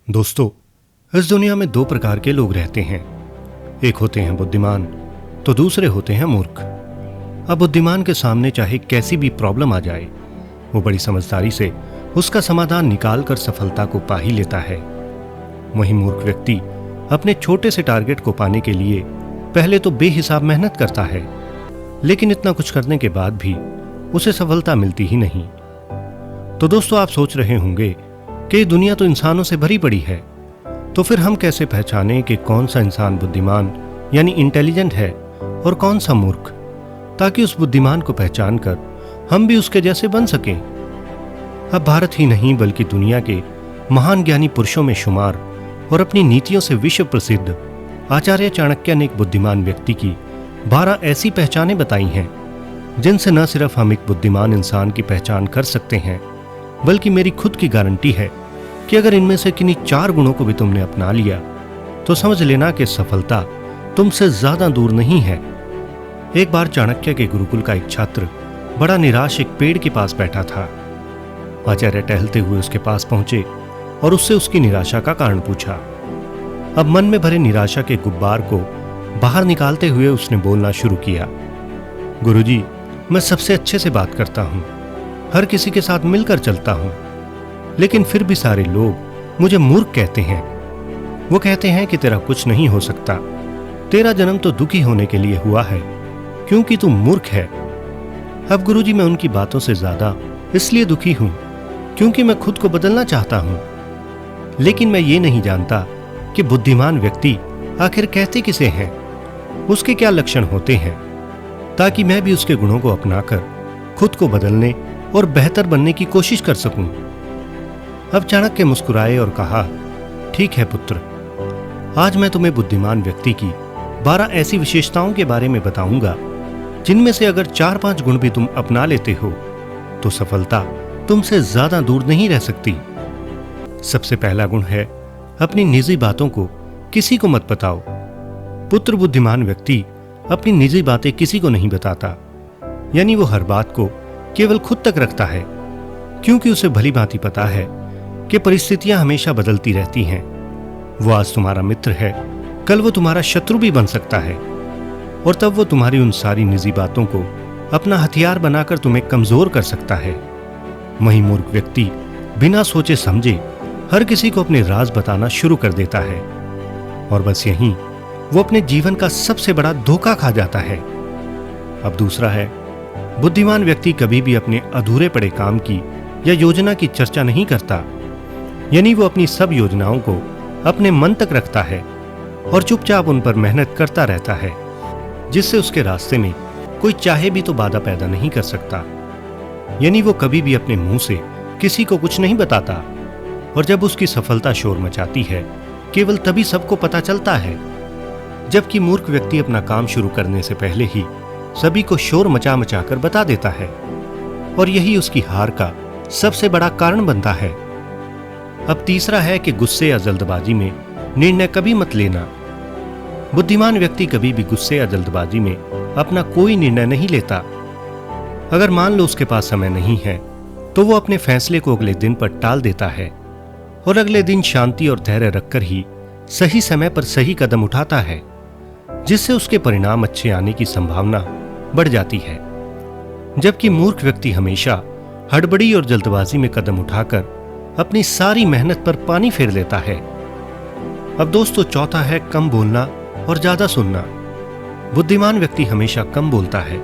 दोस्तों, इस दुनिया में दो प्रकार के लोग रहते हैं। एक होते हैं बुद्धिमान, तो दूसरे होते हैं मूर्ख। अब बुद्धिमान के सामने चाहे कैसी भी प्रॉब्लम आ जाए, वो बड़ी समझदारी से उसका समाधान निकाल कर सफलता को पा ही लेता है। वहीं मूर्ख व्यक्ति अपने छोटे से टारगेट को पाने के लिए पहले तो बेहिसाब मेहनत करता है, लेकिन इतना कुछ करने के बाद भी उसे सफलता मिलती ही नहीं। तो दोस्तों, आप सोच रहे होंगे कि दुनिया तो इंसानों से भरी पड़ी है, तो फिर हम कैसे पहचानें कि कौन सा इंसान बुद्धिमान यानी इंटेलिजेंट है और कौन सा मूर्ख, ताकि उस बुद्धिमान को पहचान कर हम भी उसके जैसे बन सकें। अब भारत ही नहीं बल्कि दुनिया के महान ज्ञानी पुरुषों में शुमार और अपनी नीतियों से विश्व प्रसिद्ध आचार्य चाणक्य ने एक बुद्धिमान व्यक्ति की 12 ऐसी पहचानें बताई हैं, जिनसे न सिर्फ हम एक बुद्धिमान इंसान की पहचान कर सकते हैं, बल्कि मेरी खुद की गारंटी है कि अगर इनमें से किन्हीं 4 गुणों को भी तुमने अपना लिया तो समझ लेना कि सफलता तुमसे ज्यादा दूर नहीं है। एक बार चाणक्य के गुरुकुल का एक छात्र बड़ा निराश एक पेड़ के पास बैठा था। आचार्य टहलते हुए उसके पास पहुंचे और उससे उसकी निराशा का कारण पूछा। अब मन में भरे निराशा के गुब्बार को बाहर निकालते हुए उसने बोलना शुरू किया। गुरुजी, मैं सबसे अच्छे से बात करता हूं, हर किसी के साथ मिलकर चलता हूं, लेकिन फिर भी सारे लोग मुझे मूर्ख कहते हैं। वो कहते हैं कि तेरा कुछ नहीं हो सकता, तेरा जन्म तो दुखी होने के लिए हुआ है, क्योंकि तू मूर्ख है। अब गुरुजी, मैं उनकी बातों से ज्यादा इसलिए दुखी हूं क्योंकि मैं खुद को बदलना चाहता हूं, लेकिन मैं ये नहीं जानता कि बुद्धिमान व्यक्ति आखिर कहते किसे हैं, उसके क्या लक्षण होते हैं, ताकि मैं भी उसके गुणों को अपनाकर खुद को बदलने और बेहतर बनने की कोशिश कर सकूं। अब चाणक्य मुस्कुराए और कहा, ठीक है पुत्र, आज मैं तुम्हें बुद्धिमान व्यक्ति की 12 ऐसी विशेषताओं के बारे में बताऊंगा, जिनमें से अगर 4-5 गुण भी तुम अपना लेते हो तो सफलता तुमसे ज्यादा दूर नहीं रह सकती। सबसे पहला गुण है, अपनी निजी बातों को किसी को मत बताओ। पुत्र, बुद्धिमान व्यक्ति अपनी निजी बातें किसी को नहीं बताता, यानी वो हर बात को केवल खुद तक रखता है, क्योंकि उसे भली भांति पता है कि परिस्थितियां हमेशा बदलती रहती हैं। वो आज तुम्हारा मित्र है, कल वो तुम्हारा शत्रु भी बन सकता है, और तब वो तुम्हारी उन सारी निजी बातों को अपना हथियार बनाकर तुम्हें कमजोर कर सकता है। वहीं मूर्ख व्यक्ति बिना सोचे समझे हर किसी को अपने राज बताना शुरू कर देता है, और बस यहीं वो अपने जीवन का सबसे बड़ा धोखा खा जाता है। अब दूसरा है, बुद्धिमान व्यक्ति कभी भी अपने अधूरे पड़े काम की या योजना की चर्चा नहीं करता, यानी वो अपनी सब योजनाओं को अपने मन तक रखता है और चुपचाप उन पर मेहनत करता रहता है, जिससे उसके रास्ते में कोई चाहे भी तो बाधा पैदा नहीं कर सकता। यानी वो कभी भी अपने मुंह से किसी को कुछ नहीं बताता, और जब उसकी सफलता शोर मचाती है, केवल तभी सबको पता चलता है। जबकि मूर्ख व्यक्ति अपना काम शुरू करने से पहले ही सभी को शोर मचा मचा कर बता देता है, और यही उसकी हार का सबसे बड़ा कारण बनता है। अब तीसरा है कि गुस्से या जल्दबाजी में निर्णय कभी मत लेना। बुद्धिमान व्यक्ति कभी भी गुस्से या जल्दबाजी में अपना कोई निर्णय नहीं लेता। अगर मान लो उसके पास समय नहीं है, तो वो अपने फैसले को अगले दिन पर टाल देता है, और अगले दिन शांति और धैर्य रखकर ही सही समय पर सही कदम उठाता है, जिससे उसके परिणाम अच्छे आने की संभावना बढ़ जाती है। जबकि मूर्ख व्यक्ति हमेशा हड़बड़ी और जल्दबाजी में कदम उठाकर अपनी सारी मेहनत पर पानी फेर लेता है। अब दोस्तों, चौथा है कम बोलना और ज्यादा सुनना। बुद्धिमान व्यक्ति हमेशा कम बोलता है,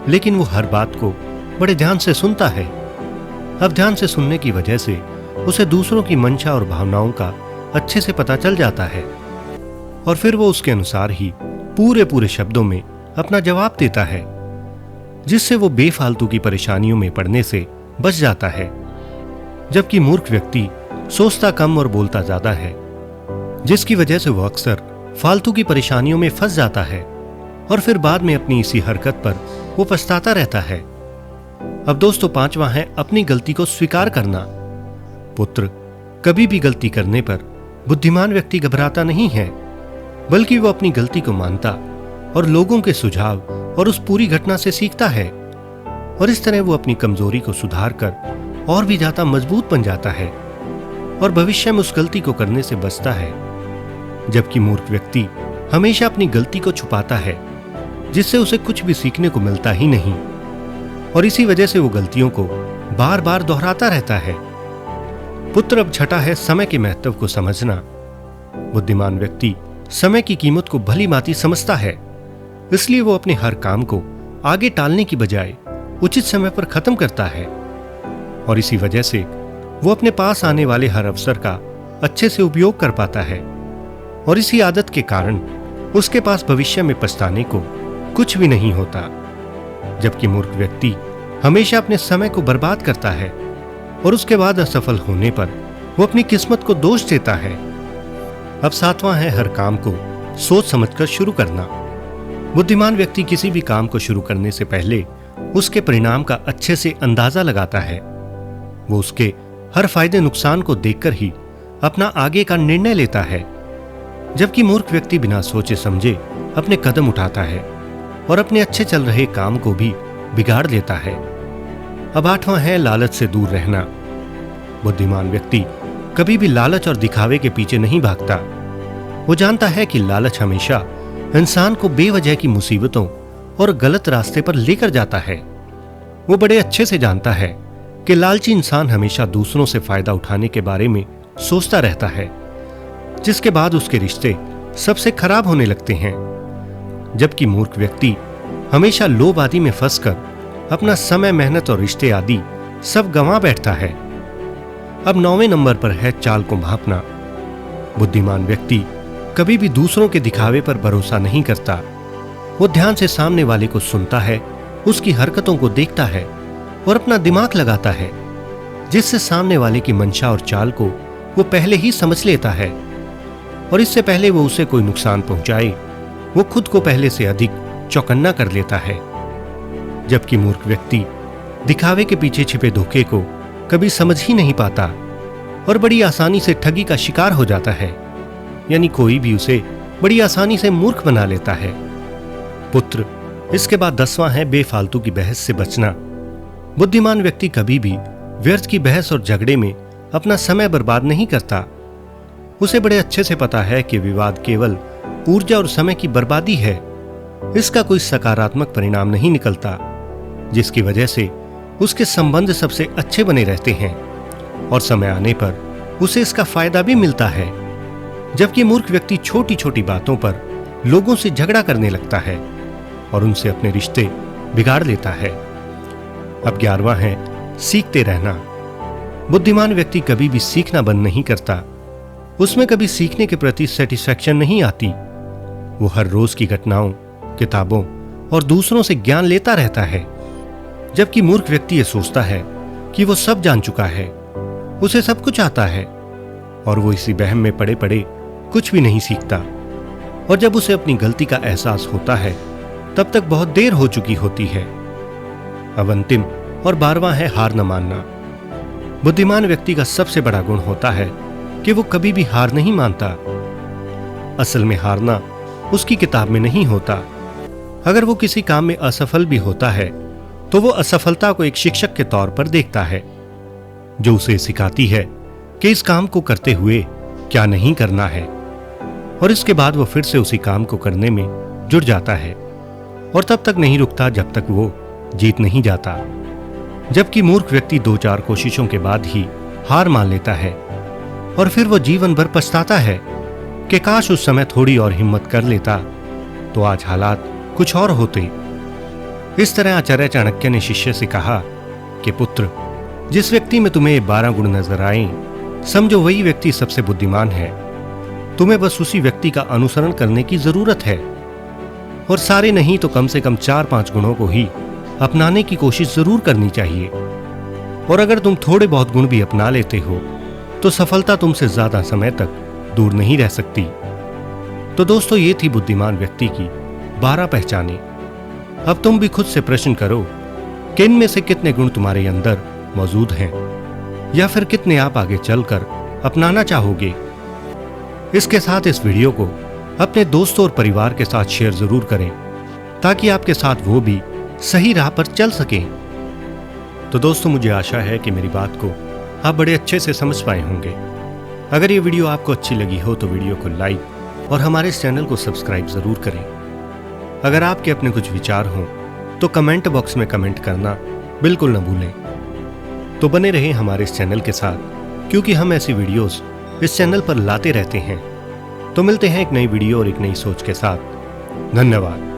लेकिन वो हर बात को बड़े ध्यान से सुनता है। अब ध्यान से सुनने की वजह से उसे दूसरों की मंशा और भावनाओं का अच्छे से पता चल जाता है, और फिर वो उसके अनुसार ही पूरे शब्दों में अपना जवाब देता है, जिससे वो बेफालतू की परेशानियों में पड़ने से बच जाता है। जबकि मूर्ख व्यक्ति सोचता कम और बोलता ज्यादा है, जिसकी वजह से वो अक्सर फालतू की परेशानियों में फंस जाता है, और फिर बाद में अपनी इसी हरकत पर वो पछताता रहता है। अब दोस्तों, पांचवा है अपनी गलती को स्वीकार करना। पुत्र, कभी भी गलती करने पर बुद्धिमान व्यक्ति घबराता नहीं है, बल्कि वो अपनी गलती को मानता और लोगों के सुझाव और उस पूरी घटना से सीखता है, और इस तरह वो अपनी कमजोरी को सुधार कर और भी ज्यादा मजबूत बन जाता है। और भविष्य में उस गलती को करने से बचता है, जबकि मूर्ख व्यक्ति हमेशा अपनी गलती को छुपाता है, जिससे उसे कुछ भी सीखने को मिलता ही नहीं, और इसी वजह से वो गलतियों को बार बार दोहराता रहता है। पुत्र, अब छठा है समय के महत्व को समझना। बुद्धिमान व्यक्ति समय की कीमत को भली भांति समझता है, इसलिए वो अपने हर काम को आगे टालने की बजाय उचित समय पर खत्म करता है, और इसी वजह से वो अपने पास आने वाले हर अवसर का अच्छे से उपयोग कर पाता है, और इसी आदत के कारण उसके पास भविष्य में पछताने को कुछ भी नहीं होता। जबकि मूर्ख व्यक्ति हमेशा अपने समय को बर्बाद करता है, और उसके बाद असफल होने पर वो अपनी किस्मत को दोष देता है। अब सातवां है हर काम को सोच समझकर शुरू करना। बुद्धिमान व्यक्ति किसी भी काम को शुरू करने से पहले उसके परिणाम का अच्छे से अंदाजा लगाता है। वो उसके हर फायदे नुकसान को देखकर ही अपना आगे का निर्णय लेता है, जबकि मूर्ख व्यक्ति बिना सोचे समझे अपने कदम उठाता है और अपने अच्छे चल रहे काम को भी बिगाड़ देता है। अब आठवां है लालच से दूर रहना। बुद्धिमान व्यक्ति कभी भी लालच और दिखावे के पीछे नहीं भागता। वो जानता है कि लालच हमेशा इंसान को बेवजह की मुसीबतों और गलत रास्ते पर लेकर जाता है। वो बड़े अच्छे से जानता है कि लालची इंसान हमेशा दूसरों से फायदा उठाने के बारे में सोचता रहता है, जिसके बाद उसके रिश्ते सबसे खराब होने लगते हैं। जबकि मूर्ख व्यक्ति हमेशा लोभ आदि में फंसकर अपना समय, मेहनत और रिश्ते आदि सब गंवा बैठता है। अब 9वें नंबर पर है चाल को भांपना। बुद्धिमान व्यक्ति कभी भी दूसरों के दिखावे पर भरोसा नहीं करता। वो ध्यान से सामने वाले को सुनता है, उसकी हरकतों को देखता है और अपना दिमाग लगाता है, जिससे सामने वाले की मंशा और चाल को वो पहले ही समझ लेता है, और इससे पहले वो उसे कोई नुकसान पहुंचाए वो खुद को पहले से अधिक चौकन्ना कर लेता है। जबकि मूर्ख व्यक्ति दिखावे के पीछे छिपे धोखे को कभी समझ ही नहीं पाता और बड़ी आसानी से ठगी का शिकार हो जाता है, यानी कोई भी उसे बड़ी आसानी से मूर्ख बना लेता है। पुत्र, इसके बाद 10वां है बेफालतू की बहस से बचना। बुद्धिमान व्यक्ति कभी भी व्यर्थ की बहस और झगड़े में अपना समय बर्बाद नहीं करता। उसे बड़े अच्छे से पता है कि विवाद केवल ऊर्जा और समय की बर्बादी है, इसका कोई सकारात्मक परिणाम नहीं निकलता, जिसकी वजह से उसके संबंध सबसे अच्छे बने रहते हैं और समय आने पर उसे इसका फायदा भी मिलता है। जबकि मूर्ख व्यक्ति छोटी छोटी बातों पर लोगों से झगड़ा करने लगता है और उनसे अपने रिश्ते बिगाड़ लेता है। अब 11वां है सीखते रहना। बुद्धिमान व्यक्ति कभी भी सीखना बंद नहीं करता। उसमें कभी सीखने के प्रति सेटिस्फैक्शन नहीं आती। वो हर रोज की घटनाओं, किताबों और दूसरों से ज्ञान लेता रहता है। जबकि मूर्ख व्यक्ति ये सोचता है कि वो सब जान चुका है, उसे सब कुछ आता है, और वो इसी वहम में पड़े पड़े कुछ भी नहीं सीखता, और जब उसे अपनी गलती का एहसास होता है तब तक बहुत देर हो चुकी होती है। अब अंतिम और 12वां है हार न मानना। बुद्धिमान व्यक्ति का सबसे बड़ा गुण होता है कि वो कभी भी हार नहीं मानता। असल में हारना उसकी किताब में नहीं होता। अगर वो किसी काम में असफल भी होता है तो वो असफलता को एक शिक्षक के तौर पर देखता है, जो उसे सिखाती है कि इस काम को करते हुए क्या नहीं करना है, और इसके बाद वो फिर से उसी काम को करने में जुट जाता है और तब तक नहीं रुकता जब तक वो जीत नहीं जाता। जबकि मूर्ख व्यक्ति 2-4 कोशिशों के बाद ही हार मान लेता है और फिर वो जीवन भर पछताता है कि काश उस समय थोड़ी और हिम्मत कर लेता तो आज हालात कुछ और होते। इस तरह आचार्य चाणक्य ने शिष्य से कहा कि पुत्र, जिस व्यक्ति में तुम्हें 12 गुण नजर आए, समझो वही व्यक्ति सबसे बुद्धिमान है। तुम्हें बस उसी व्यक्ति का अनुसरण करने की जरूरत है, और सारे नहीं तो कम से कम 4-5 गुणों को ही अपनाने की कोशिश जरूर करनी चाहिए। और अगर तुम थोड़े बहुत गुण भी अपना लेते हो तो सफलता तुमसे ज्यादा समय तक दूर नहीं रह सकती। तो दोस्तों, ये थी बुद्धिमान व्यक्ति की 12 पहचानें। अब तुम भी खुद से प्रश्न करो कि इनमें से कितने गुण तुम्हारे अंदर मौजूद हैं, या फिर कितने आप आगे चलकर अपनाना चाहोगे। इसके साथ इस वीडियो को अपने दोस्तों और परिवार के साथ शेयर जरूर करें, ताकि आपके साथ वो भी सही राह पर चल सकें। तो दोस्तों, मुझे आशा है कि मेरी बात को आप बड़े अच्छे से समझ पाए होंगे। अगर ये वीडियो आपको अच्छी लगी हो तो वीडियो को लाइक और हमारे इस चैनल को सब्सक्राइब जरूर करें। अगर आपके अपने कुछ विचार हों तो कमेंट बॉक्स में कमेंट करना बिल्कुल न भूलें। तो बने रहें हमारे इस चैनल के साथ, क्योंकि हम ऐसी वीडियोस इस चैनल पर लाते रहते हैं। तो मिलते हैं एक नई वीडियो और एक नई सोच के साथ। धन्यवाद।